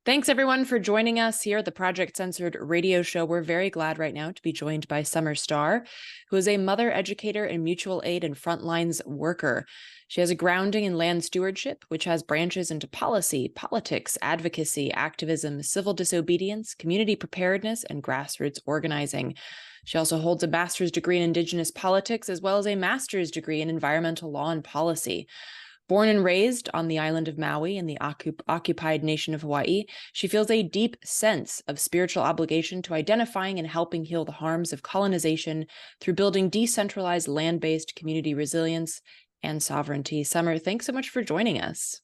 Thanks, everyone, for joining us here at the Project Censored Radio Show. We're very glad right now to be joined by Summer Starr, who is a mother educator and mutual aid and frontlines worker. She has a grounding in land stewardship, which has branches into policy, politics, advocacy, activism, civil disobedience, community preparedness, and grassroots organizing. She also holds a master's degree in Indigenous politics, as well as a master's degree in environmental law and policy. Born and raised on the island of Maui in the occupied nation of Hawaii, she feels a deep sense of spiritual obligation to identifying and helping heal the harms of colonization through building decentralized land-based community resilience and sovereignty. Summer, thanks so much for joining us.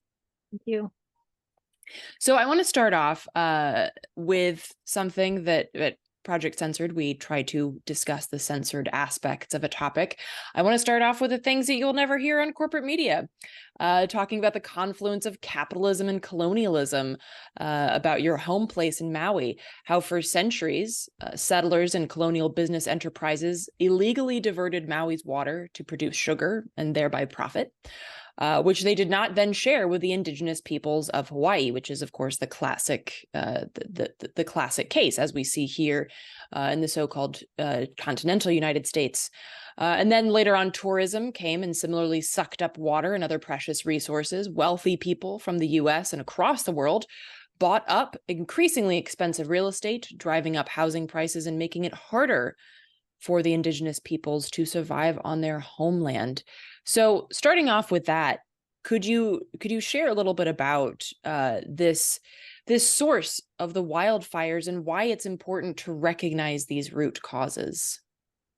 Thank you. So I want to start off with something that Project Censored, we try to discuss the censored aspects of a topic. I want to start off with the things that you'll never hear on corporate media, talking about the confluence of capitalism and colonialism, about your home place in Maui, how for centuries, settlers and colonial business enterprises illegally diverted Maui's water to produce sugar and thereby profit. Which they did not then share with the indigenous peoples of Hawaii, which is, of course, the classic the classic case, as we see here in the so-called continental United States. And then later on, tourism came and similarly sucked up water and other precious resources. Wealthy people from the U.S. and across the world bought up increasingly expensive real estate, driving up housing prices and making it harder for the indigenous peoples to survive on their homeland. So starting off with that, could you share a little bit about this source of the wildfires and why it's important to recognize these root causes?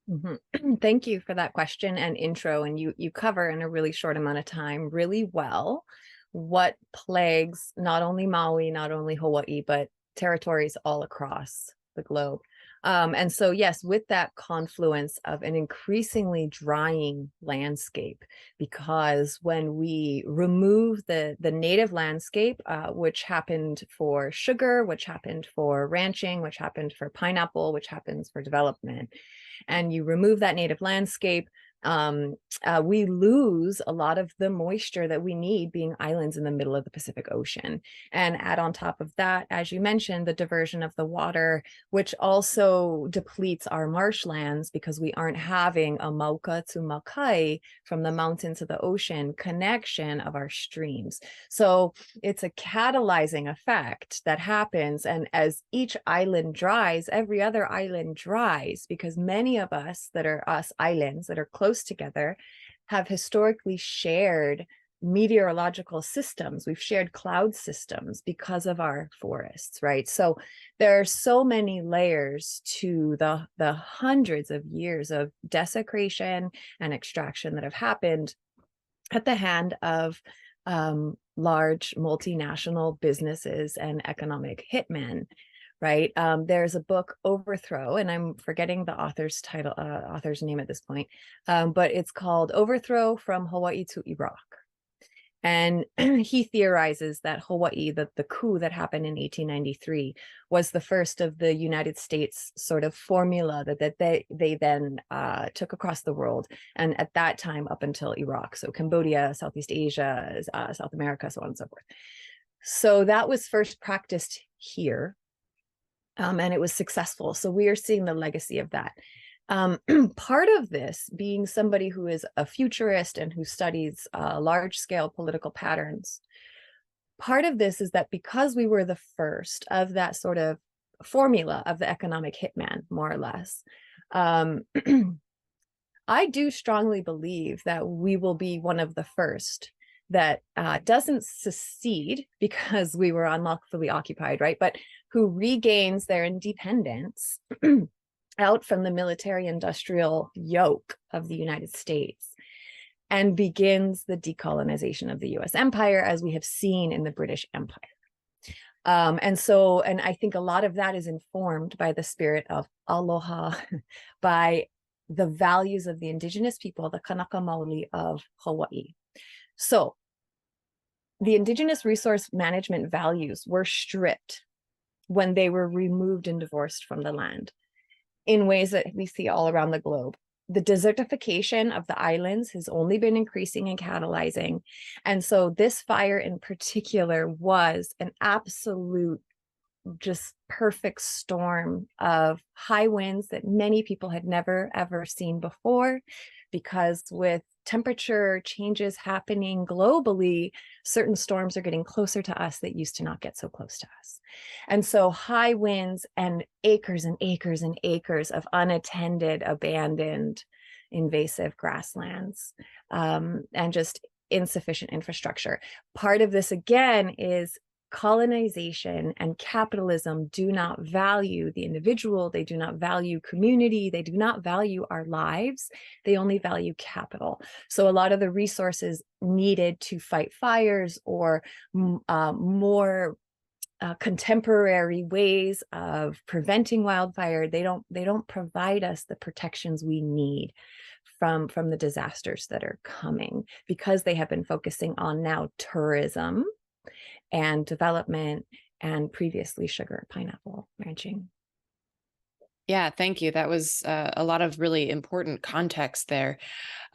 Mm-hmm. Thank you for that question and intro. And you cover in a really short amount of time really well what plagues not only Maui, not only Hawaii, but territories all across the globe. And so, yes, with that confluence of an increasingly drying landscape, because when we remove the native landscape, which happened for sugar, which happened for ranching, which happened for pineapple, which happens for development, and you remove that native landscape, we lose a lot of the moisture that we need being islands in the middle of the Pacific Ocean. And add on top of that, as you mentioned, the diversion of the water, which also depletes our marshlands because we aren't having a mauka to makai from the mountain to the ocean connection of our streams. So it's a catalyzing effect that happens. And as each island dries, every other island dries, because many of us that are us islands that are close together have historically shared meteorological systems. We've shared cloud systems because of our forests, right? So there are so many layers to the hundreds of years of desecration and extraction that have happened at the hand of large multinational businesses and economic hitmen. Right. There's a book, Overthrow, and I'm forgetting the author's name at this point, but it's called Overthrow from Hawaii to Iraq. And he theorizes that Hawaii, the coup that happened in 1893, was the first of the United States sort of formula that they then took across the world. And at that time, up until Iraq, so Cambodia, Southeast Asia, South America, so on and so forth. So that was first practiced here. And it was successful. So we are seeing the legacy of that. Part of this, being somebody who is a futurist and who studies large-scale political patterns, part of this is that because we were the first of that sort of formula of the economic hitman, more or less, I do strongly believe that we will be one of the first that doesn't secede because we were unlawfully occupied, right? But who regains their independence out from the military-industrial yoke of the United States and begins the decolonization of the US empire, as we have seen in the British Empire. And I think a lot of that is informed by the spirit of aloha, by the values of the indigenous people, the Kanaka Maoli of Hawaii. So the indigenous resource management values were stripped when they were removed and divorced from the land in ways that we see all around the globe. The desertification of the islands has only been increasing and catalyzing. And so this fire in particular was an absolute just perfect storm of high winds that many people had never, ever seen before, because with temperature changes happening globally, certain storms are getting closer to us that used to not get so close to us. And so high winds and acres and acres and acres of unattended, abandoned, invasive grasslands, and just insufficient infrastructure. Part of this, again, is colonization and capitalism do not value the individual. They do not value community. They do not value our lives. They only value capital. So a lot of the resources needed to fight fires or more contemporary ways of preventing wildfire, they don't provide us the protections we need from the disasters that are coming, because they have been focusing on now tourism and development, and previously sugar and pineapple ranching. Yeah, thank you. That was a lot of really important context there.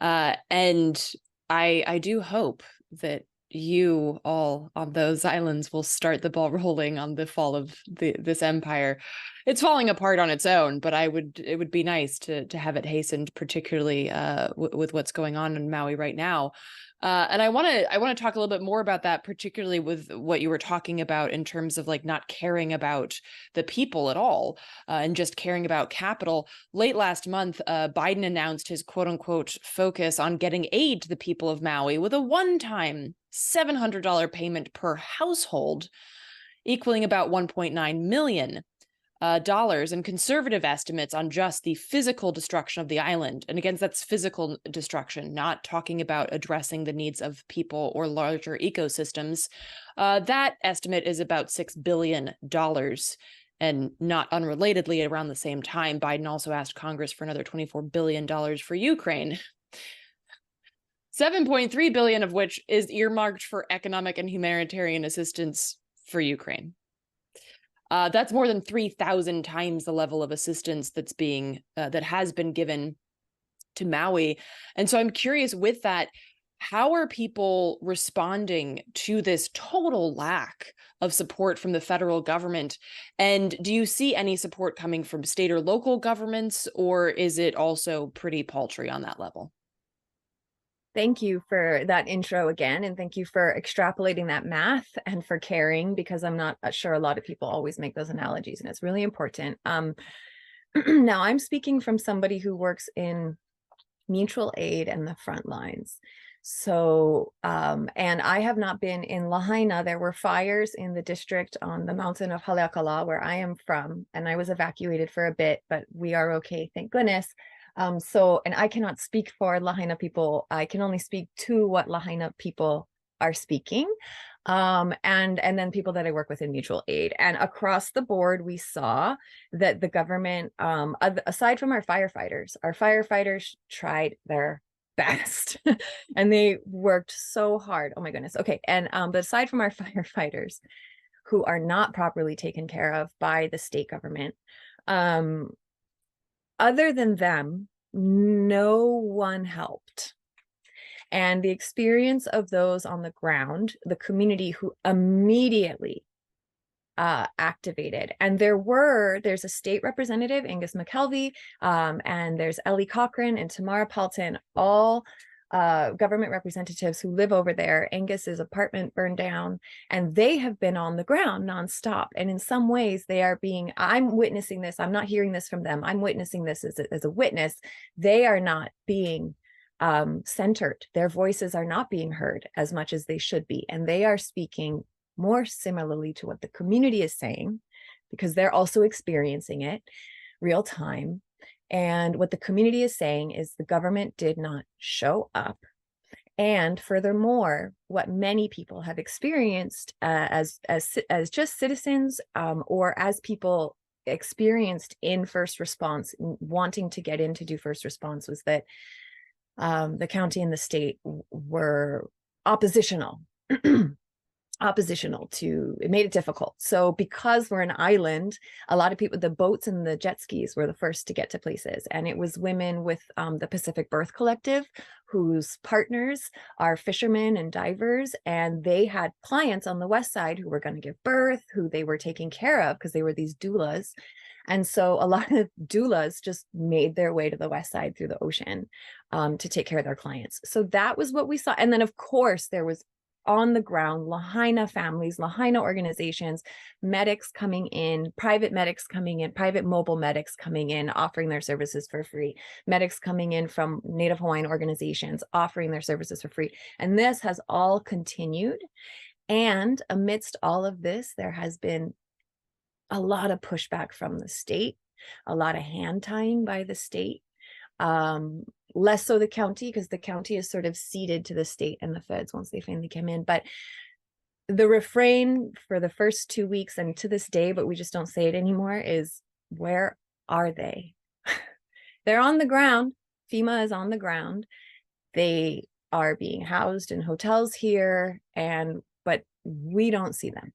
And I do hope that you all on those islands will start the ball rolling on the fall of this empire. It's falling apart on its own, but it would be nice to have it hastened, particularly with what's going on in Maui right now. And I want to talk a little bit more about that, particularly with what you were talking about in terms of like not caring about the people at all, and just caring about capital. Late last month, Biden announced his quote unquote focus on getting aid to the people of Maui with a one-time $700 payment per household, equaling about $1.9 million. And conservative estimates on just the physical destruction of the island. And again, that's physical destruction, not talking about addressing the needs of people or larger ecosystems. That estimate is about $6 billion. And not unrelatedly, around the same time, Biden also asked Congress for another $24 billion for Ukraine. $7.3 billion of which is earmarked for economic and humanitarian assistance for Ukraine. That's more than 3,000 times the level of assistance that has been given to Maui. And so I'm curious, with that, how are people responding to this total lack of support from the federal government? And do you see any support coming from state or local governments, or is it also pretty paltry on that level? Thank you for that intro again, and thank you for extrapolating that math and for caring, because I'm not sure a lot of people always make those analogies, and it's really important. Now, I'm speaking from somebody who works in mutual aid and the front lines. So, and I have not been in Lahaina. There were fires in the district on the mountain of Haleakala, where I am from, and I was evacuated for a bit, but we are okay, thank goodness. And I cannot speak for Lahaina people. I can only speak to what Lahaina people are speaking. And then people that I work with in mutual aid. And across the board, we saw that the government, aside from our firefighters tried their best and they worked so hard. Oh my goodness. Okay. And, but aside from our firefighters, who are not properly taken care of by the state government, other than them, no one helped. And the experience of those on the ground, the community who immediately activated. And there's a state representative, Angus McKelvey, and there's Ellie Cochran and Tamara Palton, all government representatives who live over there. Angus's apartment burned down, and they have been on the ground nonstop. And in some ways I'm witnessing this. I'm not hearing this from them. I'm witnessing this as a witness. They are not being centered. Their voices are not being heard as much as they should be. And they are speaking more similarly to what the community is saying, because they're also experiencing it real time. And what the community is saying is the government did not show up. And furthermore, what many people have experienced as just citizens, or as people experienced in first response, wanting to get in to do first response, was that the county and the state were oppositional. oppositional to, it made it difficult. So because we're an island, a lot of people, the boats and the jet skis were the first to get to places. And it was women with the Pacific Birth Collective, whose partners are fishermen and divers. And they had clients on the west side who were going to give birth, who they were taking care of because they were these doulas. And so a lot of doulas just made their way to the west side through the ocean to take care of their clients. So that was what we saw. And then, of course, there was on the ground, Lahaina families, Lahaina organizations, medics coming in, private medics coming in, private mobile medics coming in, offering their services for free, medics coming in from Native Hawaiian organizations, offering their services for free. And this has all continued. And amidst all of this, there has been a lot of pushback from the state, a lot of hand tying by the state. Less so the county, because the county is sort of ceded to the state and the feds once they finally come in. But the refrain for the first 2 weeks and to this day, but we just don't say it anymore, is where are they? They're on the ground. FEMA is on the ground. They are being housed in hotels here, but we don't see them.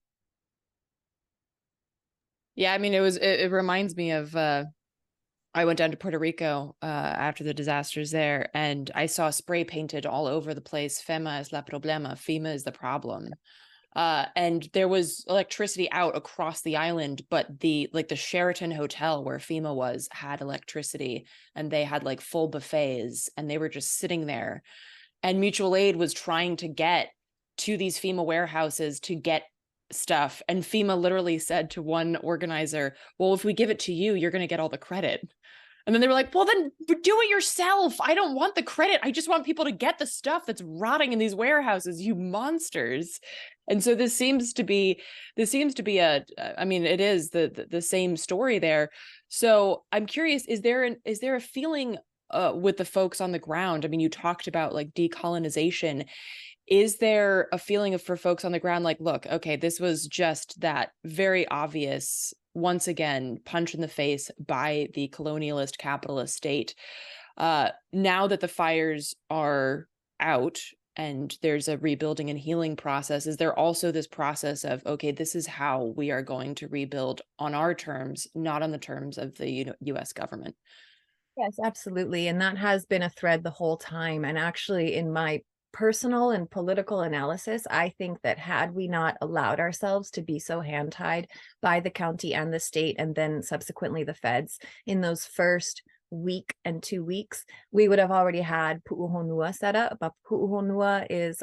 Yeah, I mean, it reminds me of I went down to Puerto Rico after the disasters there, and I saw spray painted all over the place, FEMA es la problema, FEMA is the problem. And there was electricity out across the island, but the Sheraton Hotel where FEMA was had electricity, and they had like full buffets, and they were just sitting there. And mutual aid was trying to get to these FEMA warehouses to get stuff. And FEMA literally said to one organizer, well, if we give it to you, you're going to get all the credit. And then they were like, well, then do it yourself. I don't want the credit. I just want people to get the stuff that's rotting in these warehouses, you monsters. And so this seems to be I mean, it is the same story there. So I'm curious, is there a feeling with the folks on the ground? I mean, you talked about like decolonization. Is there a feeling for folks on the ground like, look, okay, this was just that very obvious, once again, punch in the face by the colonialist capitalist state. Now that the fires are out and there's a rebuilding and healing process, is there also this process of, okay, this is how we are going to rebuild on our terms, not on the terms of the US government? Yes, absolutely. And that has been a thread the whole time. And actually, in my personal and political analysis, I think that had we not allowed ourselves to be so hand-tied by the county and the state, and then subsequently the feds, in those first week and 2 weeks, we would have already had pu'uhonua set up. But pu'uhonua is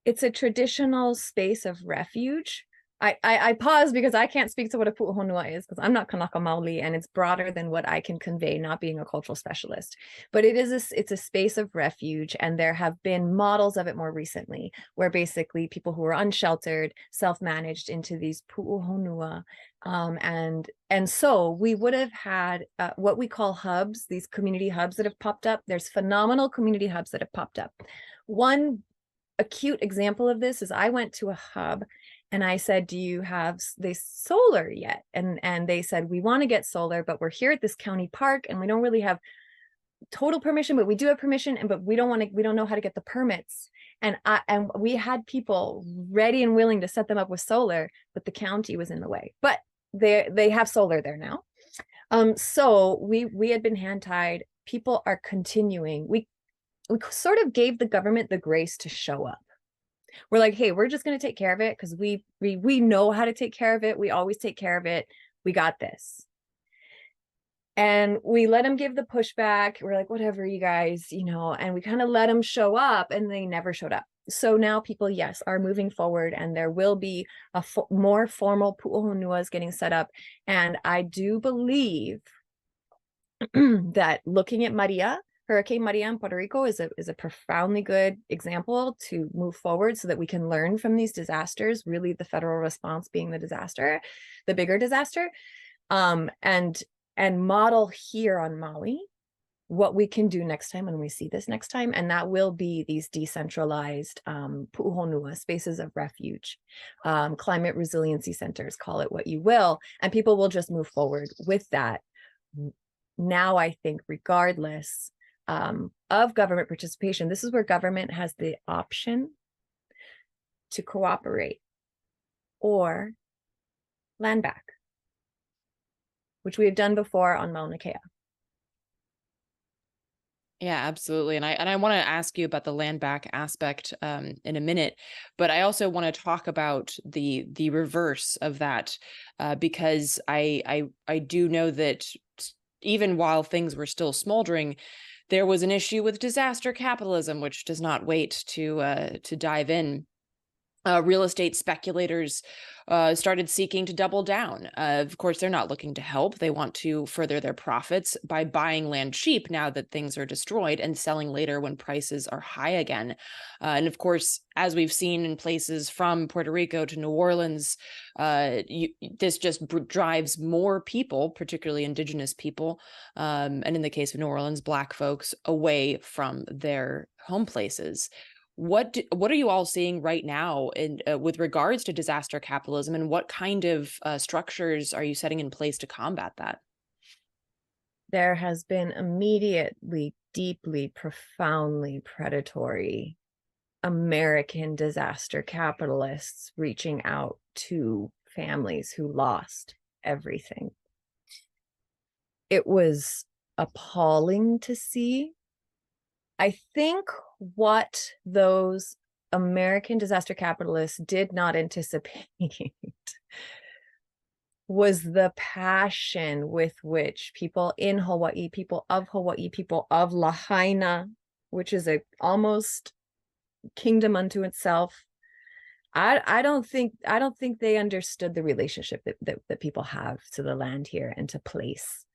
it's a traditional space of refuge. I pause because I can't speak to what a pu'uhonua is, because I'm not Kanaka Maoli, and it's broader than what I can convey, not being a cultural specialist. But it's a space of refuge, and there have been models of it more recently, where basically people who are unsheltered self-managed into these pu'uhonua, and so we would have had what we call hubs, these community hubs that have popped up. There's phenomenal community hubs that have popped up. One acute example of this is I went to a hub and I said, do you have solar yet? And they said, we want to get solar, but we're here at this county park and we don't really have total permission, but we do have permission, but we don't know how to get the permits. And we had people ready and willing to set them up with solar, but the county was in the way. But they have solar there now. So we had been hand tied. People are continuing. We sort of gave the government the grace to show up. We're like, hey, we're just going to take care of it because we know how to take care of it. We always take care of it. We got this. And we let them give the pushback. We're like, whatever, you guys, and we kind of let them show up, and they never showed up. So now people, yes, are moving forward, and there will be a more formal pu'uhonuas getting set up. And I do believe that looking at Hurricane Maria in Puerto Rico is a profoundly good example to move forward so that we can learn from these disasters, really the federal response being the bigger disaster, and model here on Maui what we can do next time when we see this next time. And that will be these decentralized pu'uhonua, spaces of refuge, climate resiliency centers, call it what you will, and people will just move forward with that. Now, I think regardless of government participation, this is where government has the option to cooperate, or land back, which we have done before on Mauna Kea. Yeah, absolutely. And I want to ask you about the land back aspect in a minute, but I also want to talk about the reverse of that, because I do know that even while things were still smoldering, there was an issue with disaster capitalism, which does not wait to dive in. Real estate speculators started seeking to double down. Of course, they're not looking to help. They want to further their profits by buying land cheap now that things are destroyed and selling later when prices are high again. And of course, as we've seen in places from Puerto Rico to New Orleans, this just drives more people, particularly indigenous people, and in the case of New Orleans, Black folks, away from their home places. What are you all seeing right now in with regards to disaster capitalism, and what kind of structures are you setting in place to combat that? There has been immediately, deeply, profoundly predatory American disaster capitalists reaching out to families who lost everything. It was appalling to see. I think what those American disaster capitalists did not anticipate was the passion with which people in Hawaii, people of Lahaina, which is a almost kingdom unto itself. I don't think they understood the relationship that people have to the land here and to place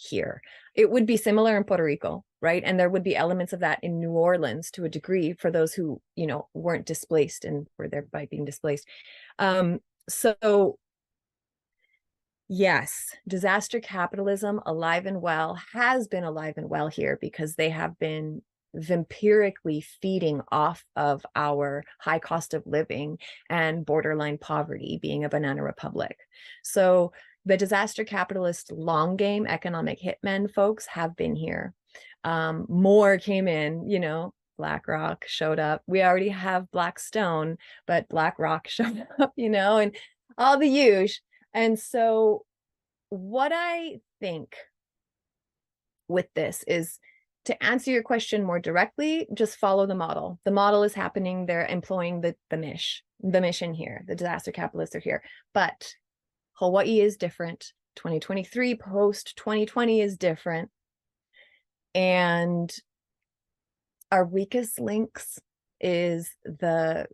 here. It would be similar in Puerto Rico, right? And there would be elements of that in New Orleans to a degree for those who, weren't displaced and were thereby being displaced. So yes, disaster capitalism, alive and well, has been alive and well here because they have been vampirically feeding off of our high cost of living and borderline poverty, being a banana republic. So the disaster capitalist long game economic hitmen folks have been here. More came in, BlackRock showed up. We already have Blackstone, but BlackRock showed up, and all the huge. And so what I think with this is, to answer your question more directly, just follow the model. The model is happening. They're employing the mission here. The disaster capitalists are here. But Hawaii is different. 2023 post 2020 is different. And our weakest links is the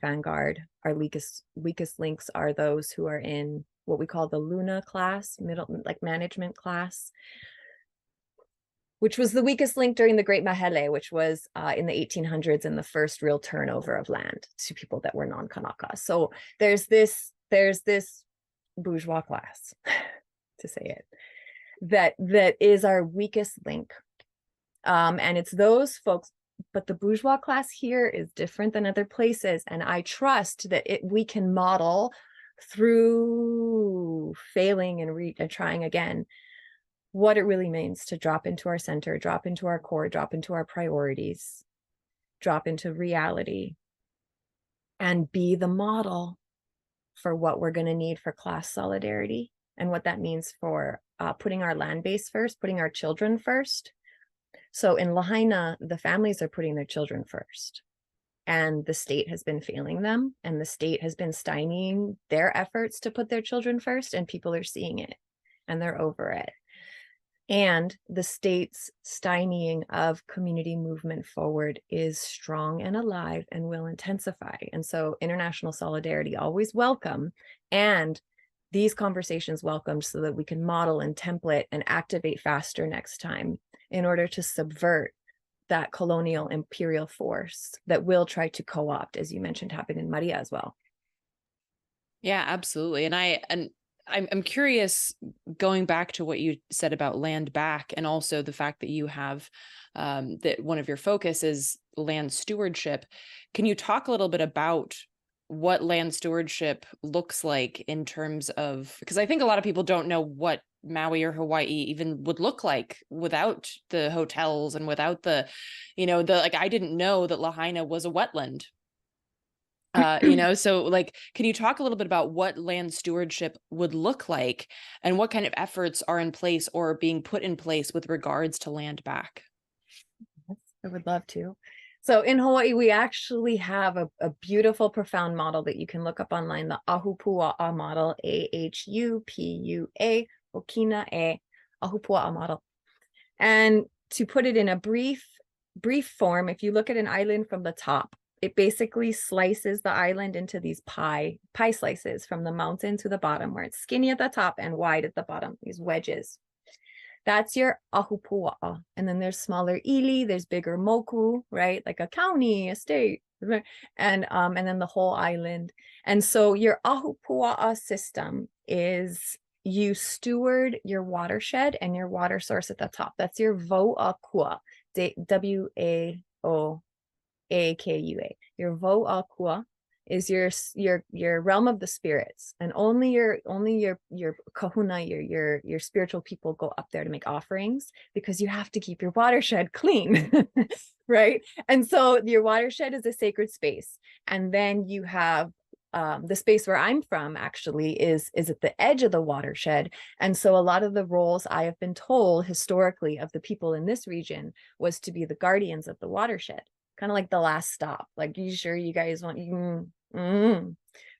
vanguard. Our weakest links are those who are in what we call the Luna class, middle, like management class, which was the weakest link during the Great Mahele, which was in the 1800s, and the first real turnover of land to people that were non-Kanaka. So there's this bourgeois class, to say it, that is our weakest link. And it's those folks, but the bourgeois class here is different than other places. And I trust that we can model through failing and trying again, what it really means to drop into our center, drop into our core, drop into our priorities, drop into reality, and be the model for what we're going to need for class solidarity and what that means for putting our land base first, putting our children first. So in Lahaina, the families are putting their children first, and the state has been failing them, and the state has been stymieing their efforts to put their children first, and people are seeing it and they're over it. And the state's stymieing of community movement forward is strong and alive and will intensify. And so international solidarity always welcome, and these conversations welcomed, so that we can model and template and activate faster next time in order to subvert that colonial imperial force that will try to co-opt, as you mentioned, happened in Maria as well. Yeah, absolutely. And I'm curious, going back to what you said about land back, and also the fact that you have that one of your focus is land stewardship. Can you talk a little bit about what land stewardship looks like in terms of, because I think a lot of people don't know what Maui or Hawaii even would look like without the hotels and without the, like, I didn't know that Lahaina was a wetland. So like, can you talk a little bit about what land stewardship would look like and what kind of efforts are in place or being put in place with regards to land back? I would love to. So in Hawaii, we actually have a beautiful, profound model that you can look up online, the Ahupua'a model, AHUPUA, Okina E, Ahupua'a model. And to put it in a brief form, if you look at an island from the top, it basically slices the island into these pie slices from the mountain to the bottom, where it's skinny at the top and wide at the bottom, these wedges. That's your ahupua'a. And then there's smaller ili, there's bigger moku, right? Like a county, a state, and then the whole island. And so your ahupua'a system is you steward your watershed and your water source at the top. That's your vo'akua, WAOAKUA. Your vo'akua is your realm of the spirits, and only your kahuna, your spiritual people go up there to make offerings, because you have to keep your watershed clean. Right? And so your watershed is a sacred space. And then you have the space where I'm from actually is at the edge of the watershed. And so a lot of the roles I have been told historically of the people in this region was to be the guardians of the watershed, kind of like the last stop. Like, you sure you guys want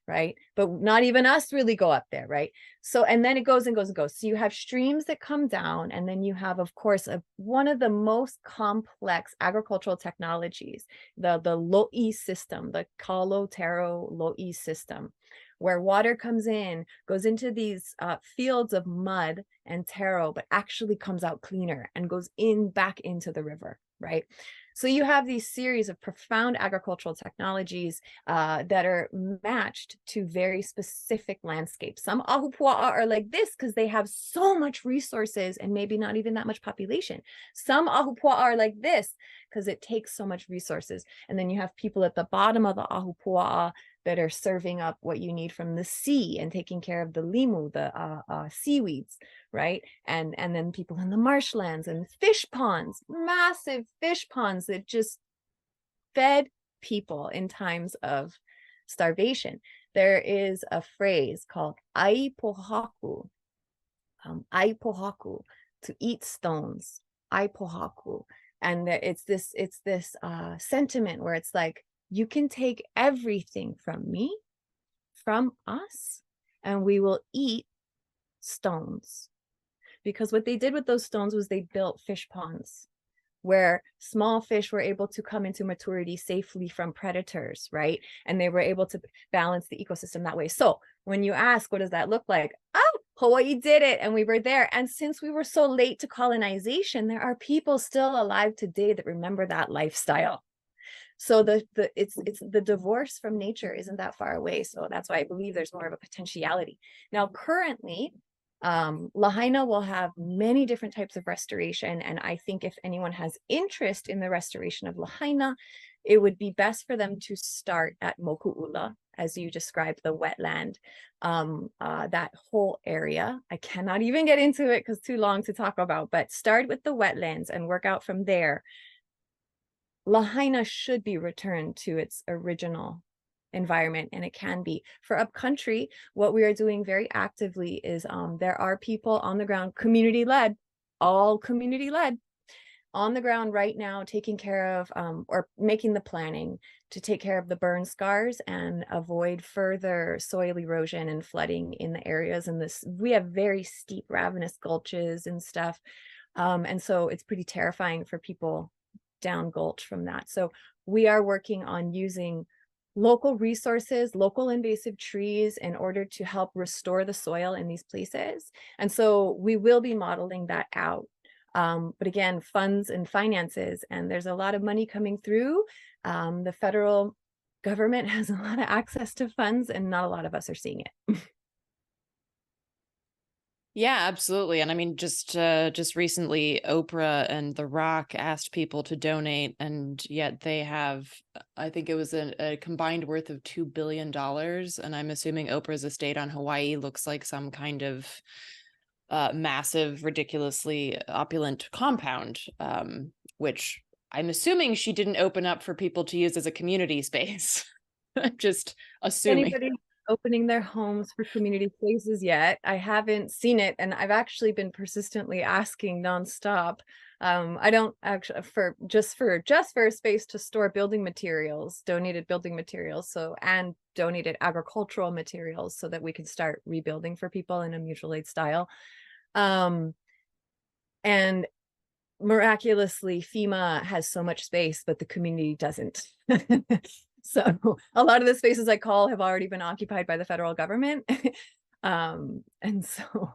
right? But not even us really go up there, right? So, and then it goes and goes and goes. So you have streams that come down, and then you have, of course, one of the most complex agricultural technologies, the lo'i system, the Kalotero lo'i system, where water comes in, goes into these fields of mud and taro, but actually comes out cleaner and goes back into the river, right? So you have these series of profound agricultural technologies that are matched to very specific landscapes. Some ahupua'a are like this because they have so much resources and maybe not even that much population. Some ahupua'a are like this because it takes so much resources. And then you have people at the bottom of the ahupua'a that are serving up what you need from the sea and taking care of the limu, the seaweeds, right? And then people in the marshlands and fish ponds, massive fish ponds that just fed people in times of starvation. There is a phrase called aipohaku, to eat stones, aipohaku. And it's this sentiment where it's like, you can take everything from me, from us, and we will eat stones. Because what they did with those stones was they built fish ponds where small fish were able to come into maturity safely from predators, right? And they were able to balance the ecosystem that way. So when you ask, what does that look like? Oh, Hawaii did it, and we were there. And since we were so late to colonization, there are people still alive today that remember that lifestyle. So it's the divorce from nature isn't that far away. So that's why I believe there's more of a potentiality. Now, currently, Lahaina will have many different types of restoration. And I think if anyone has interest in the restoration of Lahaina, it would be best for them to start at Moku'ula, as you described, the wetland, that whole area. I cannot even get into it because it's too long to talk about, but start with the wetlands and work out from there. Lahaina should be returned to its original environment, and it can be. For upcountry, what we are doing very actively is there are people on the ground, community-led, all community-led, on the ground right now, taking care of or making the planning to take care of the burn scars and avoid further soil erosion and flooding in the areas. And we have very steep, ravenous gulches and stuff. And so it's pretty terrifying for people down gulch from that. So we are working on using local resources, local invasive trees, in order to help restore the soil in these places. And so we will be modeling that out. But again, funds and finances, and there's a lot of money coming through. The federal government has a lot of access to funds, and not a lot of us are seeing it. Yeah, absolutely. And I mean, just recently, Oprah and The Rock asked people to donate, and yet they have, I think it was a combined worth of $2 billion. And I'm assuming Oprah's estate on Hawaii looks like some kind of massive, ridiculously opulent compound, which I'm assuming she didn't open up for people to use as a community space. Just assuming. Anybody opening their homes for community spaces yet? I haven't seen it, and I've actually been persistently asking nonstop. I don't actually for a space to store building materials, donated building materials, and donated agricultural materials so that we can start rebuilding for people in a mutual aid style. And miraculously, FEMA has so much space, but the community doesn't. So a lot of the spaces I call have already been occupied by the federal government. And so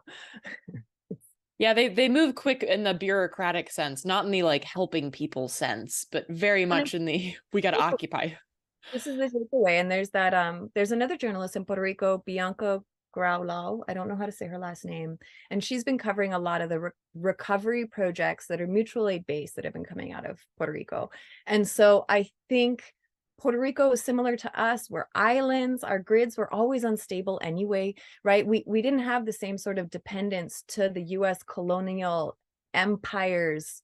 yeah, they move quick in the bureaucratic sense, not in the like helping people sense, but very much in the we got to occupy. This is the takeaway. And there's another journalist in Puerto Rico, Bianca Graulau. I don't know how to say her last name. And she's been covering a lot of the recovery projects that are mutual aid based that have been coming out of Puerto Rico. And so I think Puerto Rico is similar to us. We're islands. Our grids were always unstable anyway, right? We didn't have the same sort of dependence to the US colonial empire's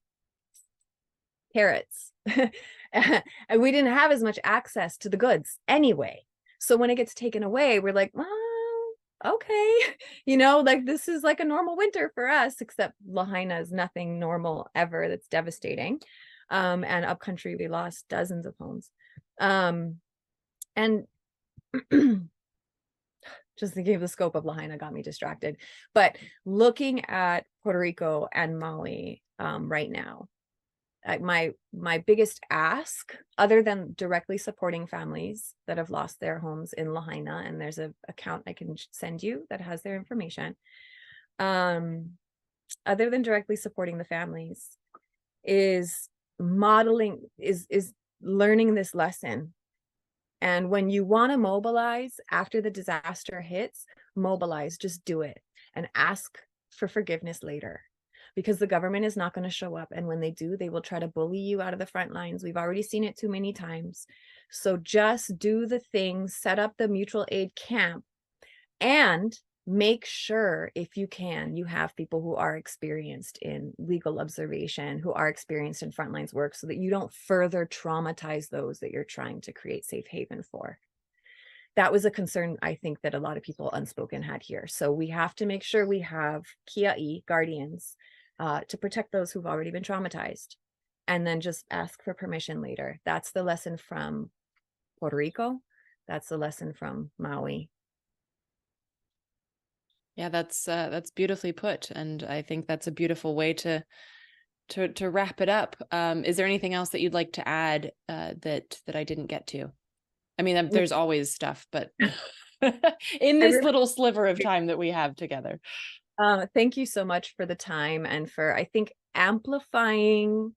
carrots. And we didn't have as much access to the goods anyway. So when it gets taken away, we're like, well, okay, like this is like a normal winter for us, except Lahaina is nothing normal ever. That's devastating. And upcountry, we lost dozens of homes. And just thinking of the scope of Lahaina got me distracted. But looking at Puerto Rico and Maui right now, my biggest ask, other than directly supporting families that have lost their homes in Lahaina, and there's an account I can send you that has their information, other than directly supporting the families, is modeling, is learning this lesson. And when you want to mobilize after the disaster hits, mobilize, just do it and ask for forgiveness later. Because the government is not going to show up. And when they do, they will try to bully you out of the front lines. We've already seen it too many times. So just do the things, set up the mutual aid camp, and make sure, if you can, you have people who are experienced in legal observation, who are experienced in frontlines work, so that you don't further traumatize those that you're trying to create safe haven for. That was a concern, I think, that a lot of people unspoken had here. So we have to make sure we have kia'i, guardians, to protect those who've already been traumatized, and then just ask for permission later. That's the lesson from Puerto Rico. That's the lesson from Maui. Yeah, that's beautifully put, and I think that's a beautiful way to wrap it up. Is there anything else that you'd like to add that I didn't get to? I mean, there's always stuff, but in this little sliver of time that we have together. Thank you so much for the time and for, I think, amplifying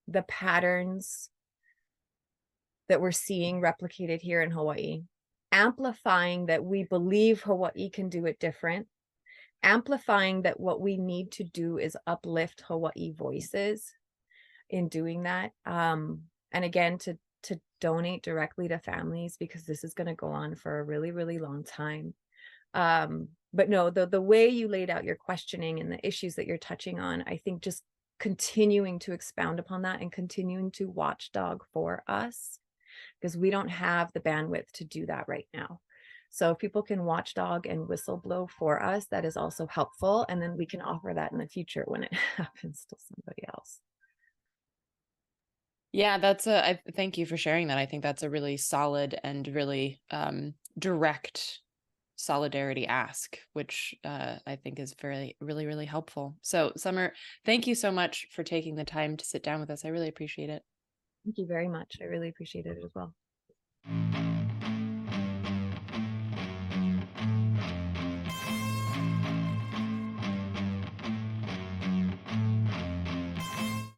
the patterns that we're seeing replicated here in Hawaii, amplifying that we believe Hawaii can do it different, amplifying that what we need to do is uplift Hawaii voices in doing that. And again, to donate directly to families, because this is going to go on for a really, really long time. But no, the way you laid out your questioning and the issues that you're touching on, I think just continuing to expound upon that and continuing to watchdog for us, because we don't have the bandwidth to do that right now. So if people can watchdog and whistleblow for us, that is also helpful. And then we can offer that in the future when it happens to somebody else. Yeah, I thank you for sharing that. I think that's a really solid and really direct solidarity ask, which I think is really, really helpful. So Summer, thank you so much for taking the time to sit down with us. I really appreciate it. Thank you very much. I really appreciate it as well.